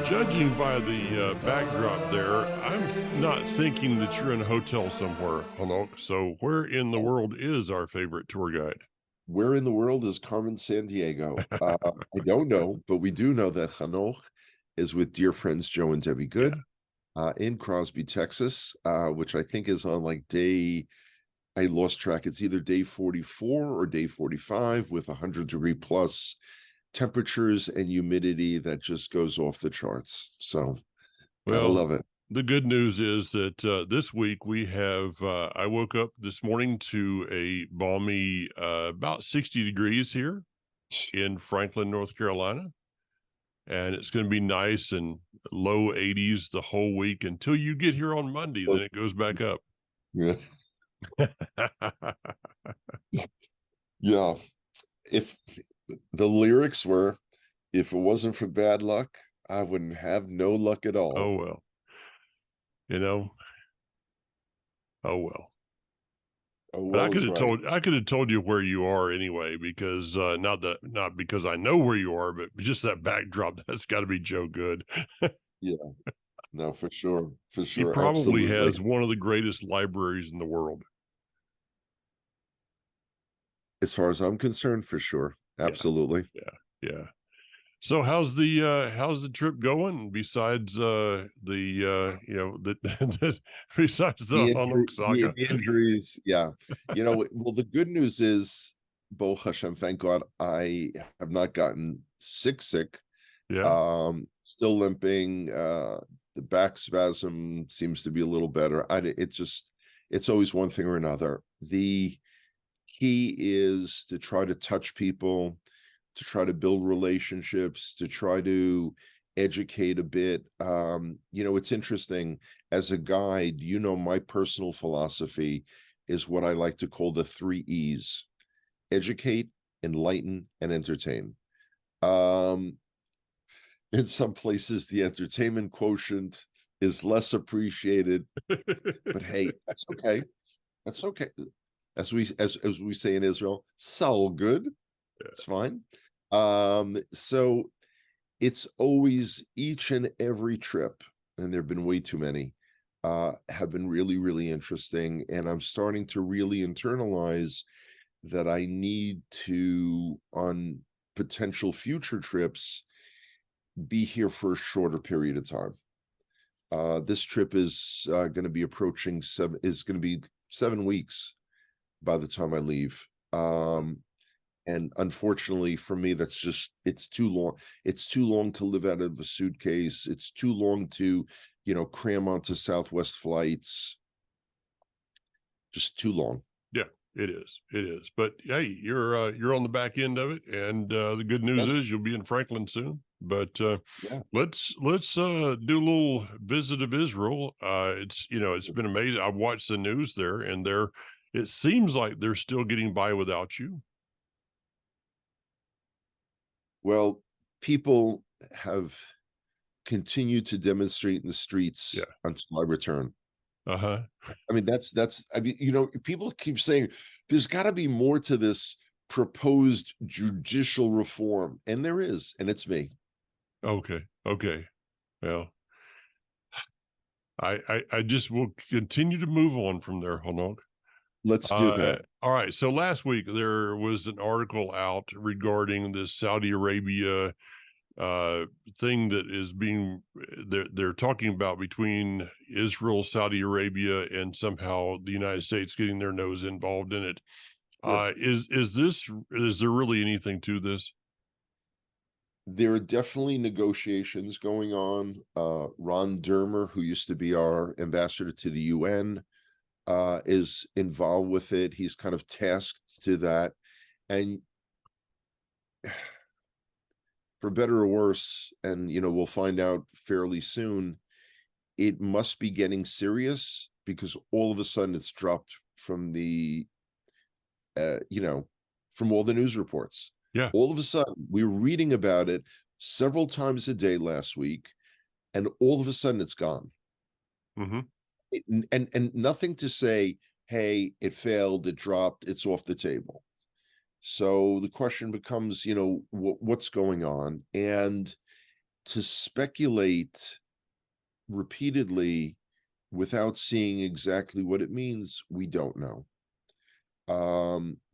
Judging by the backdrop there, I'm not thinking that you're in a hotel somewhere, Hanok. So where in the world is our favorite tour guide? Where in the world is Carmen Sandiego? I don't know, but we do know that Hanoch is with dear friends Joe and Debbie Yeah. Good in Crosby, Texas, which I think is on like I lost track. It's either day 44 or day 45 with 100-degree plus temperatures and humidity that just goes off the charts. So gotta Well, love it. the good news is that this week we have, I woke up this morning to a balmy, about 60 degrees here in Franklin, North Carolina. And it's going to be nice and low 80s the whole week until you get here on Monday. Then it goes back up. Yeah. Yeah. If the lyrics were, if it wasn't for bad luck, I wouldn't have no luck at all. Oh, well, you know, oh, well. Oh, But well is right. I could have told you where you are anyway, because not because I know where you are, but just that backdrop, that's got to be Joe Good. Yeah. No, for sure. For He sure. probably Absolutely. has one of the greatest libraries in the world. As far as I'm concerned, for sure. Yeah, Absolutely. yeah, yeah. So how's the trip going besides besides the Hanok The saga? injuries. Yeah. Well, the good news is, Bo Hashem, thank God, I have not gotten sick. Yeah. Still limping. The back spasm seems to be a little better. It's always one thing or another. The key is to try to touch people, to try to build relationships, to try to educate a bit. It's interesting as a guide, my personal philosophy is what I like to call the 3 E's: educate, enlighten, and entertain. Um, in some places, the entertainment quotient is less appreciated, but hey, that's okay. That's okay. As we say in Israel, "Sal good." It's fine. So it's always, each and every trip, and there have been way too many, have been really, really interesting. And I'm starting to really internalize that I need to, on potential future trips, be here for a shorter period of time. This trip is going to be going to be 7 weeks by the time I leave. And unfortunately for me, it's too long. It's too long to live out of a suitcase. It's too long to, cram onto Southwest flights. Just too long. Yeah, it is. It is. But hey, you're on the back end of it, and the good news Yes. is you'll be in Franklin soon. But Yeah. let's do a little visit of Israel. It's been amazing. I've watched the news there, and it seems like they're still getting by without you. Well, people have continued to demonstrate in the Yeah. streets until I return. Uh-huh. I mean, people keep saying there's got to be more to this proposed judicial reform, and there is, and it's me. Okay. Okay. Well, I just will continue to move on from there, Hanok. Let's do that. All right. So last week there was an article out regarding this Saudi Arabia thing that is they're talking about between Israel, Saudi Arabia, and somehow the United States getting their nose involved in it. Yeah. Is there really anything to this? There are definitely negotiations going on. Ron Dermer, who used to be our ambassador to the UN, is involved with it. He's kind of tasked to that. And for better or worse, and we'll find out fairly soon, it must be getting serious, because all of a sudden it's dropped from from all the news reports. Yeah. All of a sudden, we were reading about it several times a day last week, and all of a sudden it's gone. Mm-hmm. And nothing to say, hey, it failed, it dropped, it's off the table. So the question becomes, what's going on? And to speculate repeatedly without seeing exactly what it means, we don't know.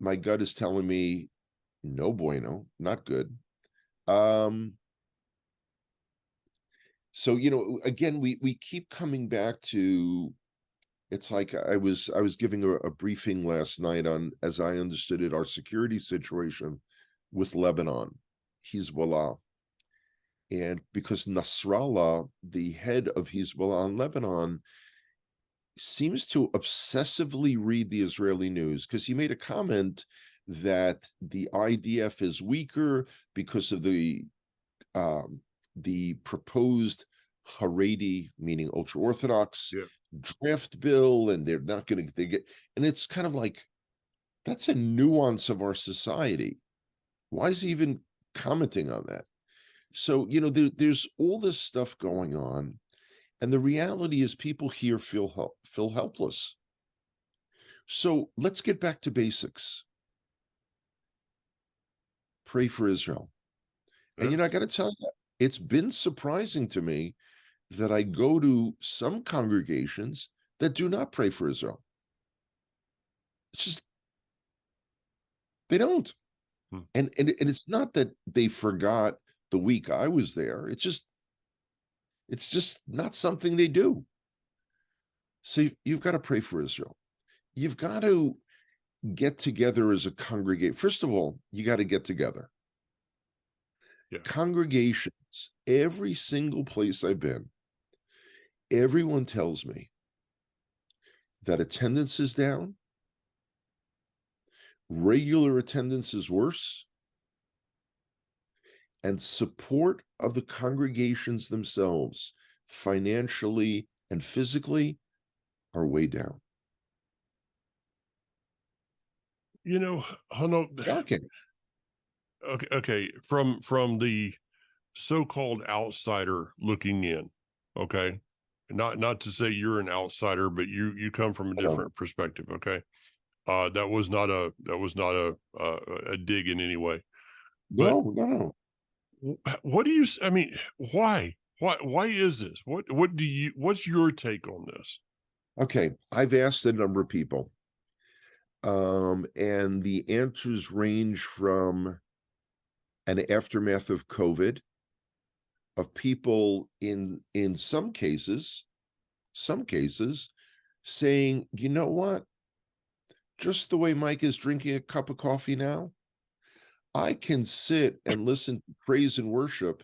My gut is telling me no bueno, not good. So again, we keep coming back to, it's like I was giving a briefing last night on, as I understood it, our security situation with Lebanon, Hezbollah. And because Nasrallah, the head of Hezbollah in Lebanon, seems to obsessively read the Israeli news, because he made a comment that the IDF is weaker because of the proposed Haredi, meaning ultra Orthodox, Yeah. draft bill, and they're not going to get. And it's kind of like, that's a nuance of our society. Why is he even commenting on that? So there's all this stuff going on, and the reality is people here feel helpless. So let's get back to basics. Pray for Israel. Yeah. And I got to tell you, it's been surprising to me that I go to some congregations that do not pray for Israel. It's just, they don't. Hmm. And it's not that they forgot the week I was there. It's just not something they do. So you've got to pray for Israel. You've got to get together as a congregation. First of all, you got to get together. Yeah. Congregations, every single place I've been, everyone tells me that attendance is down, regular attendance is worse, and support of the congregations themselves, financially and physically, are way down. Hano, Shocking. okay, from the so-called outsider looking in, okay? Not to say you're an outsider, but you come from a I know. different perspective, okay? That was not a dig in any way. But No, no. what do you? I mean, why? Why is this? What's your take on this? Okay, I've asked a number of people, and the answers range from an aftermath of COVID, of people in some cases saying, you know what, just the way Mike is drinking a cup of coffee now, I can sit and listen to praise and worship,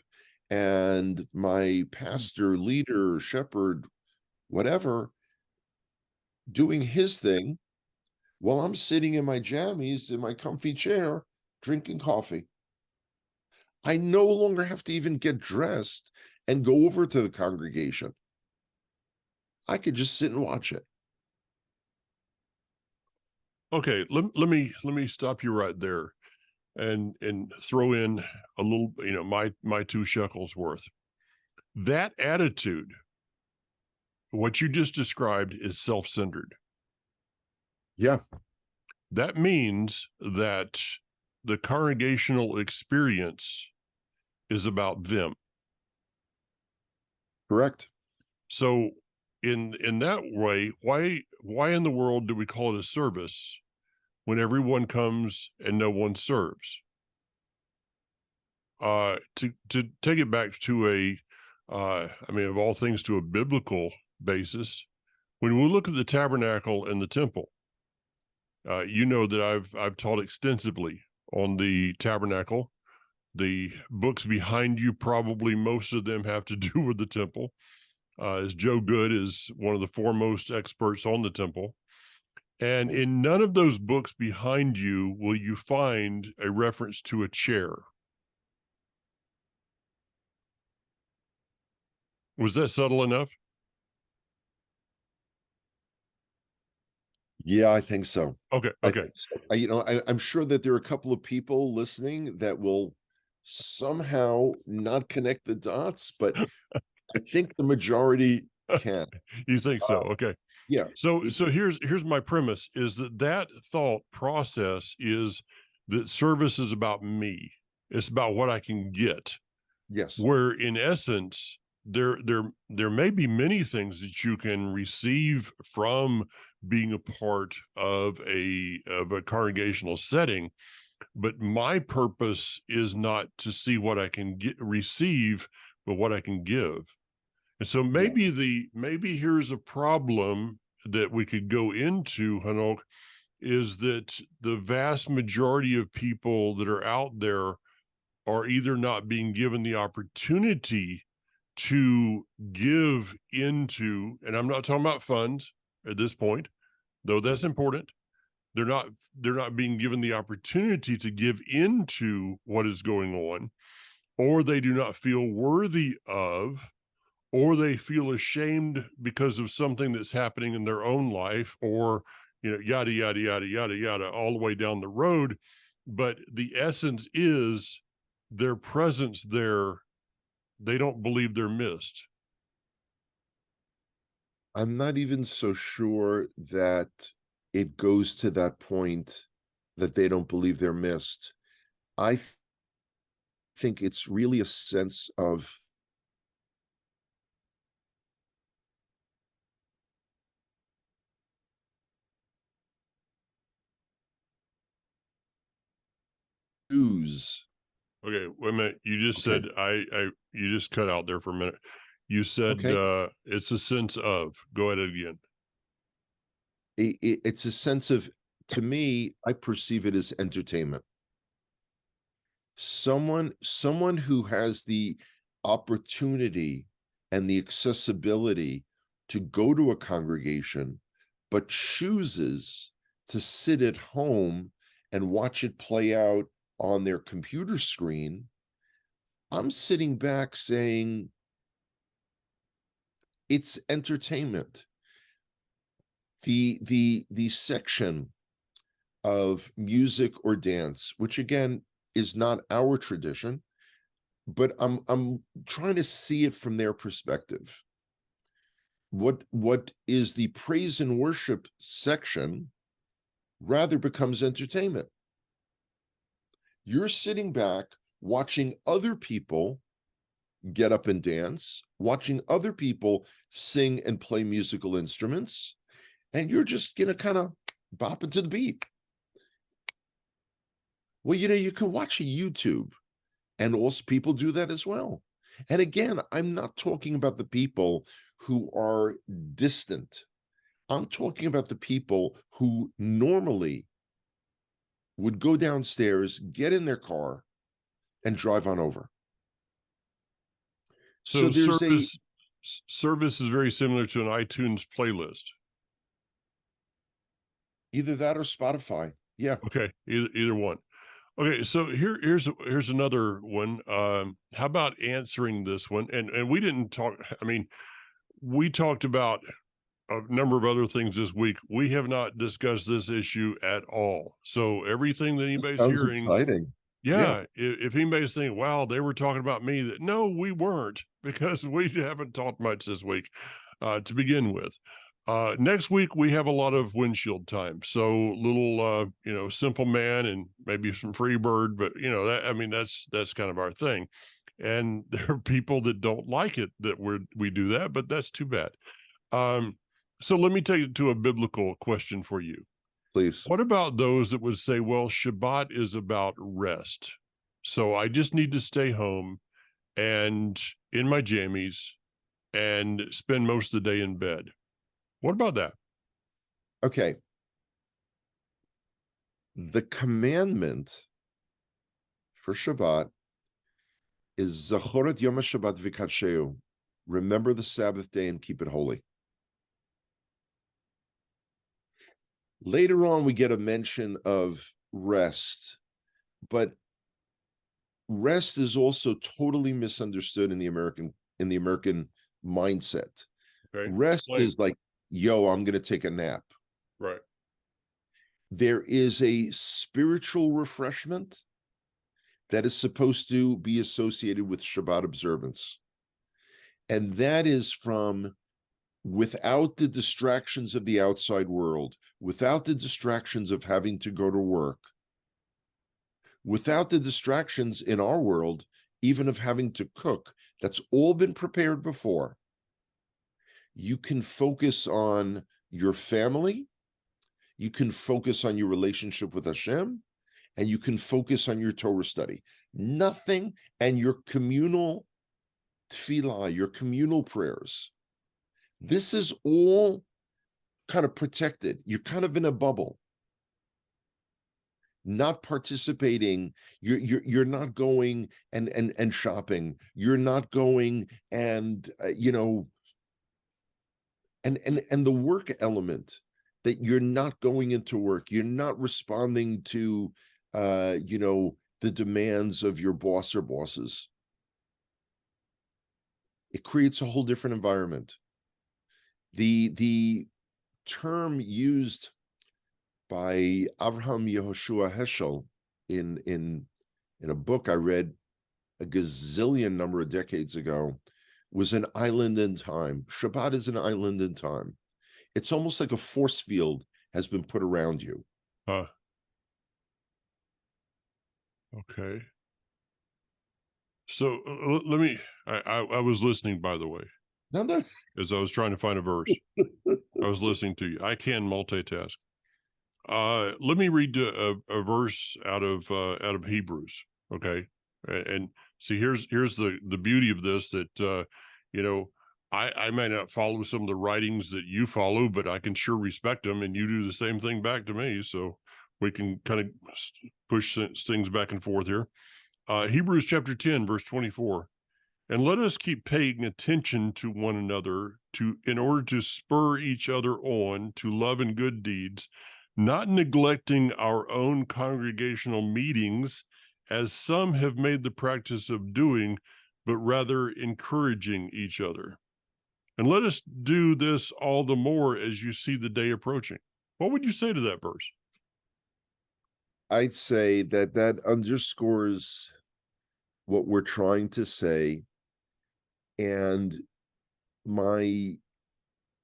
and my pastor, leader, shepherd, whatever, doing his thing while I'm sitting in my jammies in my comfy chair drinking coffee. I no longer have to even get dressed and go over to the congregation. I could just sit and watch it. Okay, let me stop you right there and throw in a little, my 2 shekels worth. That attitude, what you just described, is self-centered. Yeah, That means that the congregational experience is about them. correct. So in that way, why in the world do we call it a service when everyone comes and no one serves? To take it back to I mean, of all things, to a biblical basis, when we look at the tabernacle and the temple, that I've taught extensively on the tabernacle. The books behind you, probably most of them have to do with the temple, as Joe Good is one of the foremost experts on the temple. And in none of those books behind you will you find a reference to a chair. Was that subtle enough? Yeah, I think so. Okay. I Okay. think so. I'm sure that there are a couple of people listening that will somehow not connect the dots, but I think the majority can. You think so? Okay. Yeah, So here's my premise is that thought process is that service is about me. It's about what I can get. yes, Where in essence, there may be many things that you can receive from being a part of a congregational setting, but my purpose is not to see what I can receive, but what I can give. And so yeah. maybe here's a problem that we could go into, Hanok, is that the vast majority of people that are out there are either not being given the opportunity to give into, and I'm not talking about funds at this point, though that's important. They're not being given the opportunity to give into what is going on, or they do not feel worthy of, or they feel ashamed because of something that's happening in their own life, or yada yada yada yada yada all the way down the road. But the essence is their presence there, they don't believe they're missed. I'm not even so sure that it goes to that point that they don't believe they're missed. I think it's really a sense of ooze. Okay, wait a minute. You just said Okay, you just cut out there for a minute. You said okay. it's a sense of. Go ahead again. It's a sense of, to me, I perceive it as entertainment. Someone who has the opportunity and the accessibility to go to a congregation, but chooses to sit at home and watch it play out on their computer screen. I'm sitting back saying it's entertainment. The section of music or dance, which again is not our tradition, but I'm trying to see it from their perspective. What is the praise and worship section rather becomes entertainment. You're sitting back watching other people get up and dance, watching other people sing and play musical instruments, and you're just gonna kind of bop into the beat. Well, you can watch a YouTube, and also people do that as well. And again, I'm not talking about the people who are distant. I'm talking about the people who normally would go downstairs, get in their car, and drive on over. So So there's a service is very similar to an iTunes playlist. either that or Spotify. Yeah, Okay, either one. Okay, so here's another one. How about answering this one? And we didn't talk. I mean, we talked about a number of other things this week. We have not discussed this issue at all. So everything that this anybody's sounds hearing, exciting. Yeah, yeah, if anybody's thinking, wow, they were talking about me, that no, we weren't, because we haven't talked much this week to begin with. Next week we have a lot of windshield time, so little Simple Man and maybe some Free Bird, but that, I mean, that's kind of our thing. And there are people that don't like it that we do that, but that's too bad. Um, so let me take it to a biblical question for you. please. What about those that would say, well, Shabbat is about rest? So I just need to stay home and in my jammies and spend most of the day in bed. What about that? Okay. The commandment for Shabbat is Zachorat Yom HaShabbat V'Kadsheu. Remember the Sabbath day and keep it holy. Later on, we get a mention of rest, but rest is also totally misunderstood in the American mindset. Okay. Rest Explain. is like, yo, I'm going to take a nap. Right. There is a spiritual refreshment that is supposed to be associated with Shabbat observance. And that is from without the distractions of the outside world, without the distractions of having to go to work, without the distractions in our world, even of having to cook, that's all been prepared before. You can focus on your family, you can focus on your relationship with Hashem, and you can focus on your Torah study. Nothing, and your communal tefillah, your communal prayers. This is all kind of protected. You're kind of in a bubble, not participating. You're not going and shopping. You're not going and and the work element, that you're not going into work. You're not responding to the demands of your boss or bosses. It creates a whole different environment. The term used by Avraham Yehoshua Heschel in a book I read a gazillion number of decades ago was an island in time. Shabbat is an island in time. It's almost like a force field has been put around you. Okay. So let me, I was listening, by the way, as I was trying to find a verse. I was listening to you. I can multitask. Let me read a verse out of Hebrews. Okay. And see, here's the beauty of this, that, I may not follow some of the writings that you follow, but I can sure respect them, and you do the same thing back to me. So we can kind of push things back and forth here. Hebrews chapter 10, verse 24. And let us keep paying attention to one another in order to spur each other on to love and good deeds, not neglecting our own congregational meetings, as some have made the practice of doing, but rather encouraging each other. And let us do this all the more as you see the day approaching. What would you say to that verse? I'd say that underscores what we're trying to say. And my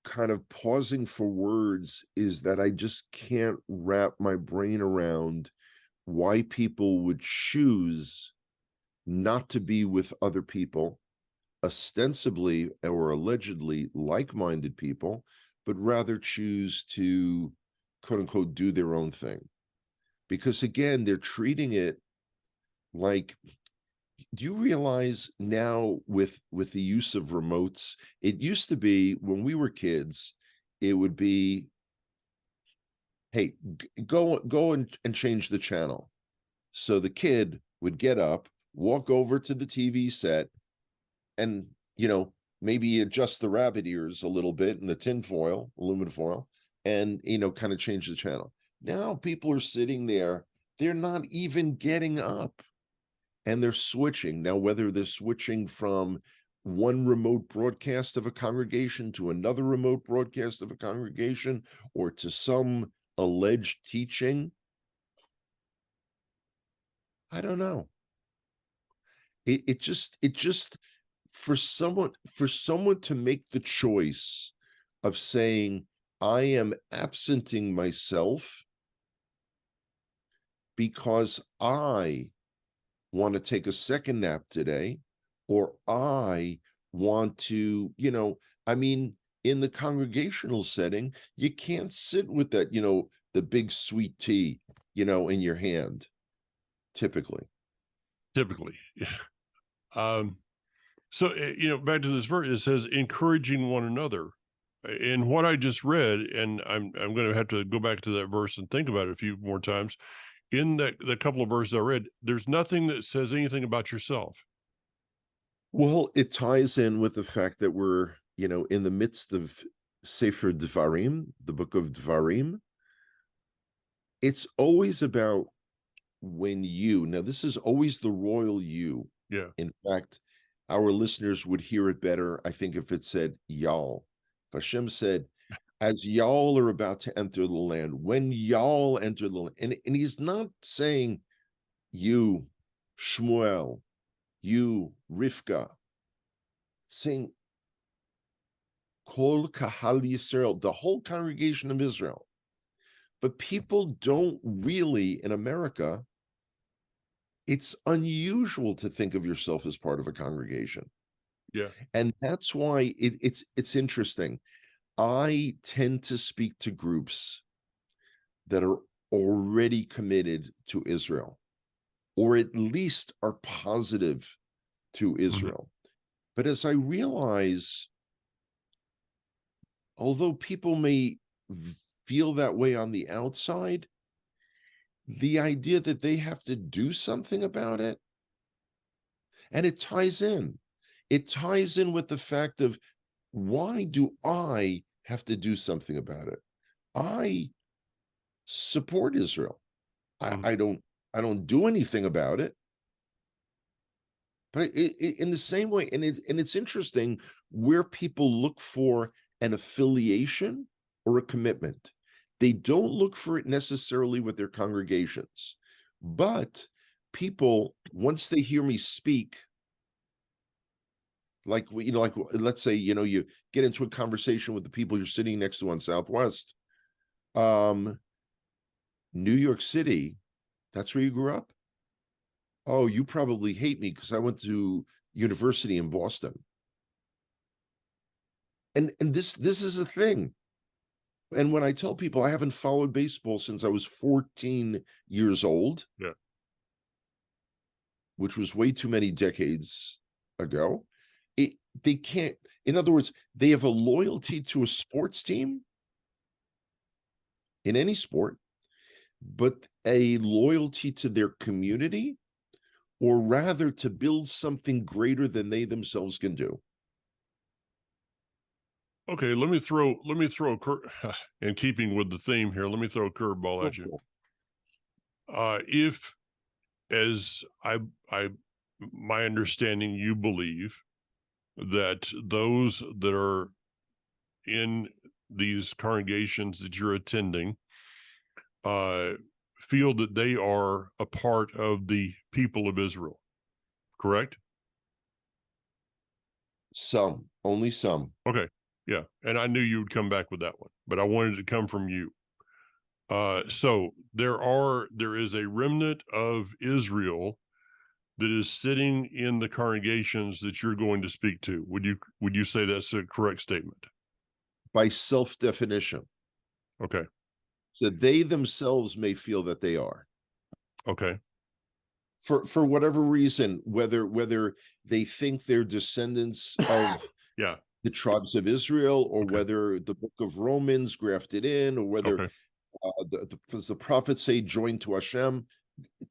kind of pausing for words is that I just can't wrap my brain around why people would choose not to be with other people, ostensibly or allegedly like-minded people, but rather choose to, quote unquote, do their own thing. Because again, they're treating it like, do you realize now with the use of remotes, it used to be when we were kids, it would be, hey, go and change the channel. So the kid would get up, walk over to the TV set, and maybe adjust the rabbit ears a little bit in the aluminum foil, and kind of change the channel. Now people are sitting there, they're not even getting up, and they're switching. Now, whether they're switching from one remote broadcast of a congregation to another remote broadcast of a congregation, or to some alleged teaching, I don't know. It just for someone to make the choice of saying, I am absenting myself because I want to take a second nap today, or I want to, in the congregational setting, you can't sit with that, the big sweet tea, in your hand, typically. So, back to this verse, it says encouraging one another. In what I just read, and I'm going to have to go back to that verse and think about it a few more times. In the couple of verses I read, there's nothing that says anything about yourself. Well, it ties in with the fact that we're, in the midst of Sefer Dvarim, the book of Dvarim. It's always about when you, now this is always the royal you. Yeah. In fact, our listeners would hear it better, I think, if it said y'all. If Hashem said, as y'all are about to enter the land, when y'all enter the land, and he's not saying you, Shmuel, you, Rivka, saying Kol Kahal Yisrael, the whole congregation of Israel. But people don't really, in America, it's unusual to think of yourself as part of a congregation. Yeah. And that's why it's interesting. I tend to speak to groups that are already committed to Israel, or at least are positive to Israel. But as I realize, although people may feel that way on the outside, the idea that they have to do something about it, and it ties in. It ties in with the fact of, why do I have to do something about it? I support Israel. Mhm. I don't do anything about it. But in the same way, and it's interesting where people look for an affiliation or a commitment. They don't look for it necessarily with their congregations, but people, once they hear me speak, like like let's say you get into a conversation with the people you're sitting next to on Southwest, New York City, that's where you grew up. Oh, you probably hate me because I went to university in Boston. And this is a thing. And when I tell people I haven't followed baseball since I was 14 years old, Yeah. which was way too many decades ago, it they can't, in other words, they have a loyalty to a sports team in any sport, but a loyalty to their community, or rather to build something greater than they themselves can do. Okay, let me throw in keeping with the theme here, let me throw a curveball Oh, at you. cool. If, as I my understanding, you believe that those that are in these congregations that you're attending uh feel that they are a part of the people of Israel, correct? Some, only some. Okay. Yeah. And I knew you would come back with that one, but I wanted to come from you. So there is a remnant of Israel that is sitting in the congregations that you're going to speak to. Would you say that's a correct statement? By self-definition. Okay. So they themselves may feel that they are. Okay. For whatever reason, whether they think they're descendants of Yeah. the tribes of Israel, or Okay. whether the book of Romans grafted in, or whether Okay. does the prophets say joined to Hashem,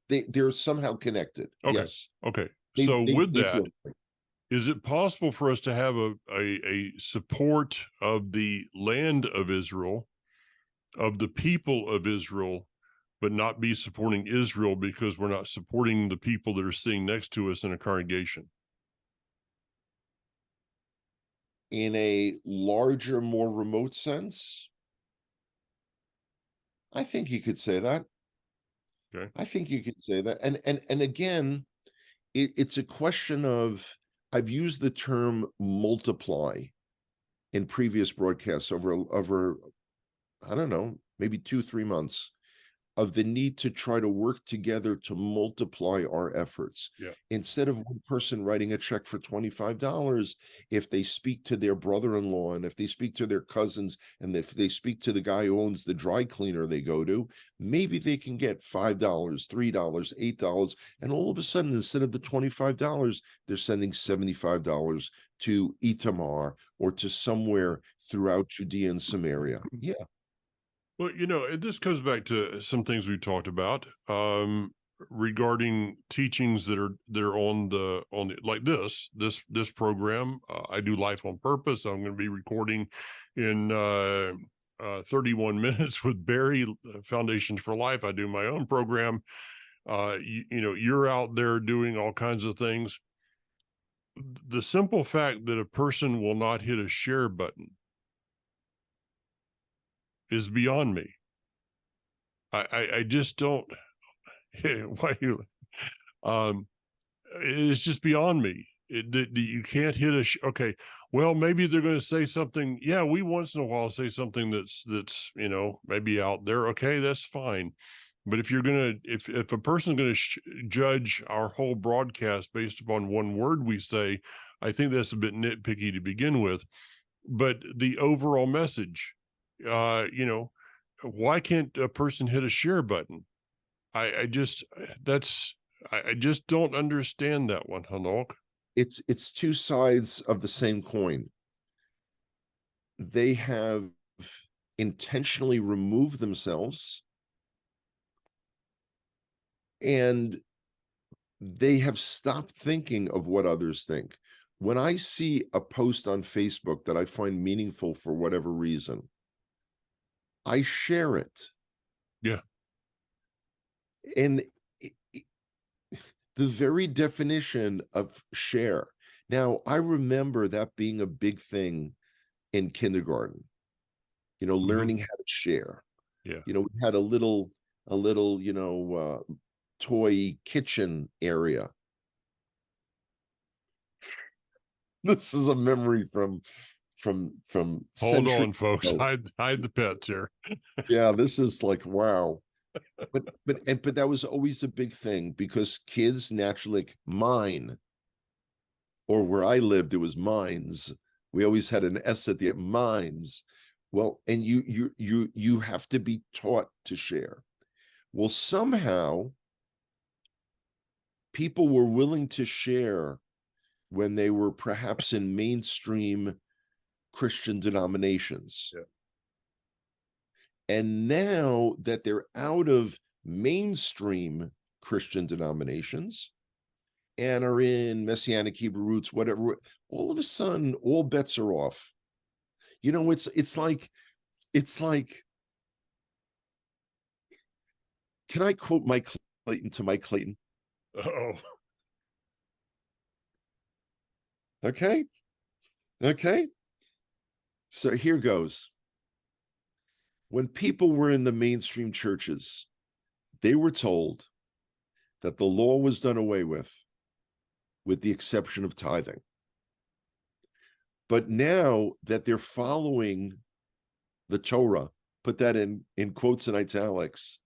they're somehow connected. Okay. Yes, Okay. So they with they that, feel. is it possible for us to have a support of the land of Israel, of the people of Israel, but not be supporting Israel because we're not supporting the people that are sitting next to us in a congregation? In a larger, more remote sense, I think you could say that. Okay. I think you could say that. And again, it's a question of, I've used the term multiply in previous broadcasts over I don't know, maybe 2-3 months, of the need to try to work together to multiply our efforts. Yeah. Instead of one person writing a check for $25, if they speak to their brother-in-law, and if they speak to their cousins, and if they speak to the guy who owns the dry cleaner they go to, maybe they can get $5, $3, $8, and all of a sudden, instead of the $25, they're sending $75 to Itamar or to somewhere throughout Judea and Samaria. Yeah. Well, this goes back to some things we talked about regarding teachings that are on the like this program. I do Life on Purpose. I'm going to be recording in 31 minutes with Barry, Foundations for Life. I do my own program. You're out there doing all kinds of things. The simple fact that a person will not hit a share button is beyond me. I just don't. Why you? Um, it's just beyond me. That you can't hit okay. well, maybe they're going to say something. Yeah, we once in a while say something that's maybe out there. Okay, that's fine. But if you're gonna if a person's gonna judge our whole broadcast based upon one word we say, I think that's a bit nitpicky to begin with. But the overall message, why can't a person hit a share button? I just that's I just don't understand that one, Hanok. It's two sides of the same coin. They have intentionally removed themselves, and they have stopped thinking of what others think. When I see a post on Facebook that I find meaningful for whatever reason, I share it. Yeah. And the very definition of share. Now, I remember that being a big thing in kindergarten, Mhm. learning how to share. Yeah. We had a little, toy kitchen area. This is a memory from Hold centuries on, folks. ago. Hide the pets here. Yeah, this is like, wow. But that was always a big thing because kids naturally, like mine, or where I lived, it was mines. We always had an S at the end, mines. Well, and you have to be taught to share. Well, somehow people were willing to share when they were perhaps in mainstream Christian denominations. Yeah. And now that they're out of mainstream Christian denominations and are in Messianic Hebrew roots, whatever, all of a sudden, all bets are off. It's like, can I quote Mike Clayton to Mike Clayton? Oh, Okay. Okay. So here goes. When people were in the mainstream churches, they were told that the law was done away with the exception of tithing. But now that they're following the Torah, put that in quotes and italics,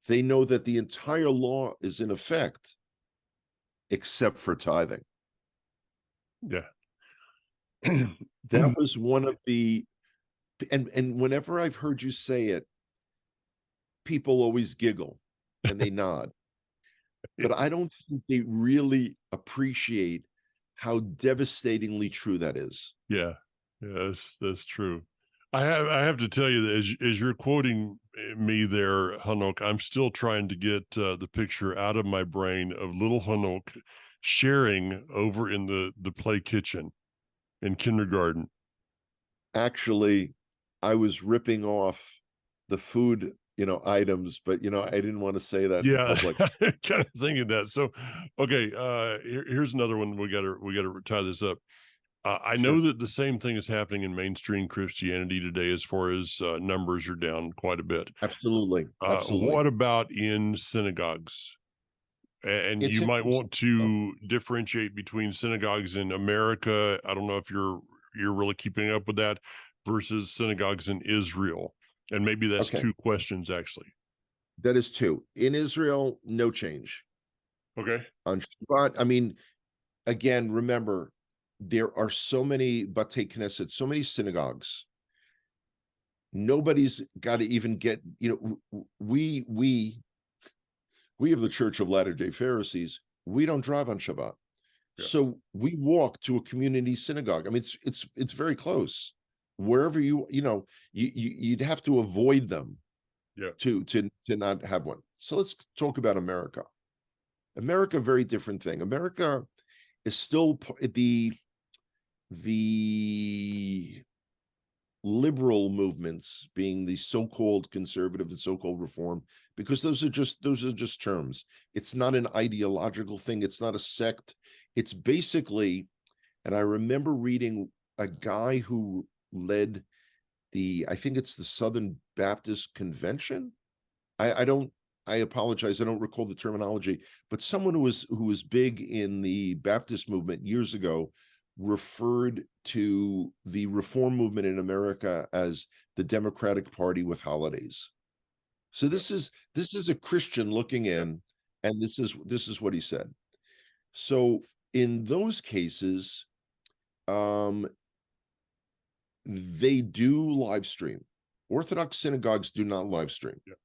they know that the entire law is in effect except for tithing. yeah. That was one of the and whenever I've heard you say it, people always giggle and they nod. But I don't think they really appreciate how devastatingly true that is. Yeah. Yeah, that's true. I have to tell you that as you're quoting me there, Hanok, I'm still trying to get the picture out of my brain of little Hanok sharing over in the play kitchen in kindergarten. Actually, I was ripping off the food, items, but I didn't want to say that in Yeah, public. kind of thinking that. So, okay, here's another one. We gotta tie this up. I know Sure. that the same thing is happening in mainstream Christianity today, as far as numbers are down quite a bit. Absolutely. Absolutely. What about in synagogues? And It's you might interesting. want to differentiate between synagogues in America. I don't know if you're really keeping up with that versus synagogues in Israel. And maybe that's Okay. two questions actually. That is two. In Israel, no change. Okay. On Shabbat, I mean, again, remember, there are so many Batei Knesset, so many synagogues. Nobody's got to even get, we have the Church of Latter-day Pharisees. We don't drive on Shabbat. Yeah. So we walk to a community synagogue. I mean, it's very close. Wherever you'd have to avoid them Yeah. to not have one. So let's talk about America. America, very different thing. America is still the liberal movements, being the so-called conservative and so-called reform, because those are just terms. It's not an ideological thing. It's not a sect. It's basically, and I remember reading a guy who led I think it's the Southern Baptist Convention. I don't. I apologize. I don't recall the terminology, but someone who was big in the Baptist movement years ago referred to the reform movement in America as the Democratic Party with holidays. So this is a Christian looking in, and this is what he said. So in those cases, they do live stream. Orthodox synagogues do not live stream. Yeah.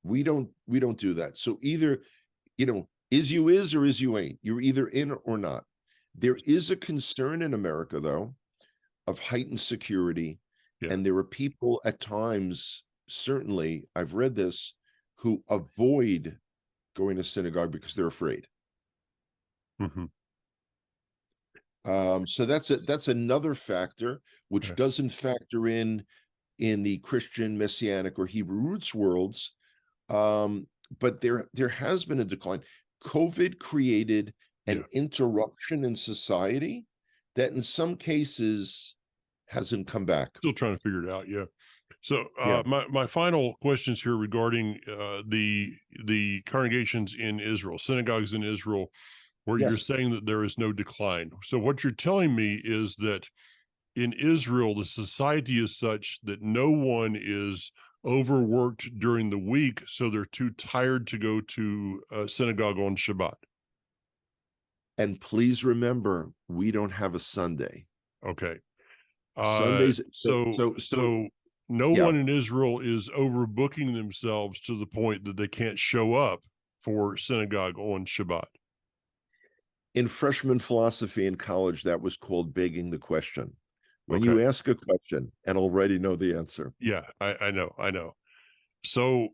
We don't do that. So either, is you is or is you ain't. You're either in or not. There is a concern in America, though, of heightened security. Yeah. And there are people at times, certainly, I've read this, who avoid going to synagogue because they're afraid. Mm-hmm. So that's another factor, which Okay. doesn't factor in the Christian, Messianic, or Hebrew roots worlds. But there has been a decline. COVID created an interruption in society that in some cases hasn't come back. Still trying to figure it out. Yeah. So Yeah. my final questions here regarding the congregations in Israel, synagogues in Israel, where you're Yes. saying that there is no decline. So what you're telling me is that in Israel, the society is such that no one is overworked during the week, so they're too tired to go to a synagogue on Shabbat. And please remember, we don't have a Sunday. Okay. Sundays. So no Yeah. one in Israel is overbooking themselves to the point that they can't show up for synagogue on Shabbat. In freshman philosophy in college, that was called begging the question. When Okay. you ask a question and already know the answer. Yeah, I know. So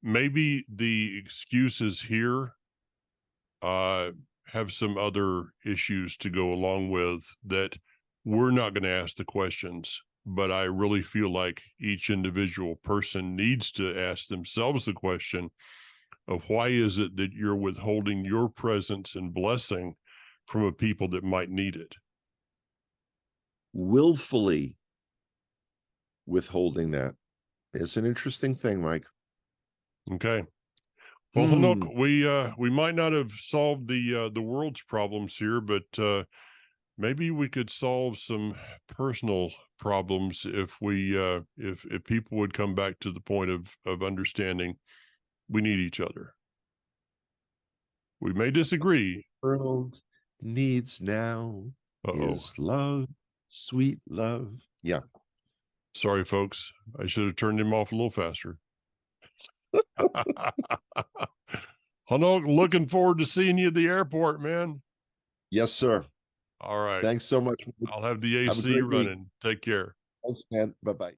maybe the excuses here have some other issues to go along with that. We're not going to ask the questions, but I really feel like each individual person needs to ask themselves the question of why is it that you're withholding your presence and blessing from a people that might need it? Willfully withholding that is an interesting thing, Mike. Okay. Well, Hanok, we might not have solved the world's problems here, but maybe we could solve some personal problems if we if people would come back to the point of understanding we need each other. We may disagree. World needs now is love, sweet love. Yeah. Sorry, folks. I should have turned him off a little faster. Hanok, looking forward to seeing you at the airport, man. Yes, sir. All right. Thanks so much. I'll have the Have a AC great week. running. Take care. Thanks, man. Bye-bye.